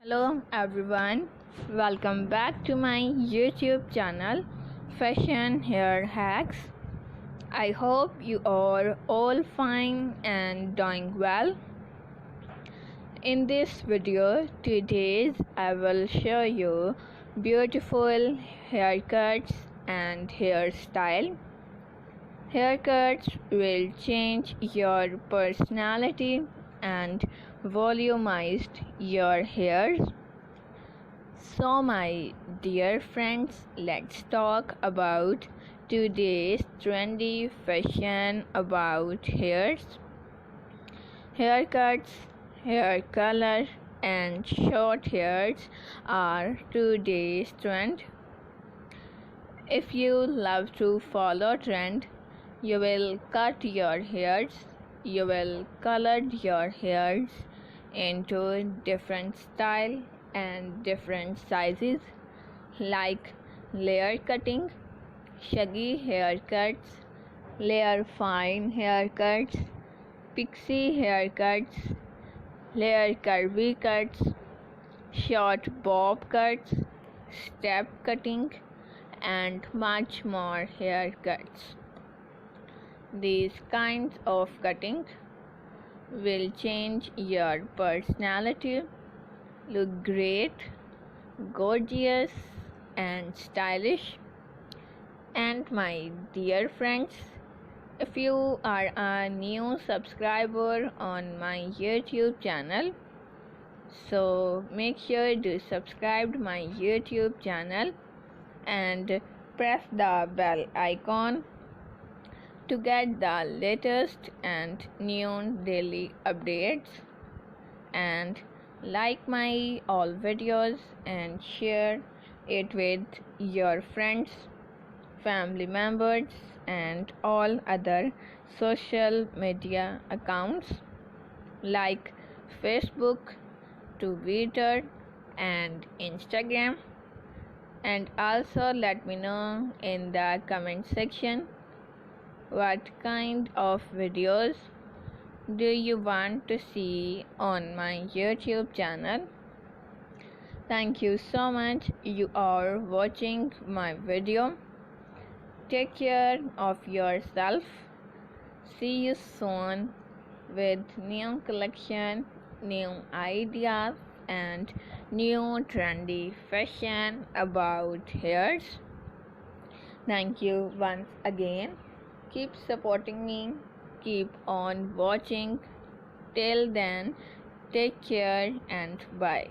Hello everyone, welcome back to my YouTube channel Fashion Hair Hacks. I hope you are all fine and doing well. In this video today I will show you beautiful haircuts and hairstyle. Haircuts will change your personality and volumize your hair. So my dear friends, let's talk about today's trendy fashion about hairs. Haircuts, hair color and short hairs are today's trend. If you love to follow trend, you will cut your hairs, you will color your hairs into different style and different sizes like layer cutting, shaggy haircuts, layer fine haircuts, pixie haircuts, layer curvy cuts, short bob cuts, step cutting and much more haircuts. These kinds of cutting will change your personality, look great, gorgeous and stylish. And my dear friends, if you are a new subscriber on my YouTube channel, so make sure to subscribe my YouTube channel and press the bell icon to get the latest and new daily updates, and like my all videos and share it with your friends, family members and all other social media accounts like Facebook, Twitter and Instagram. And also let me know in the comment section what kind of videos do you want to see on my YouTube channel. Thank you so much you are watching my video. Take care of yourself. See you soon with new collection, new ideas and new trendy fashion about hairs. Thank you once again. Keep supporting me, keep on watching. Till then, take care and bye.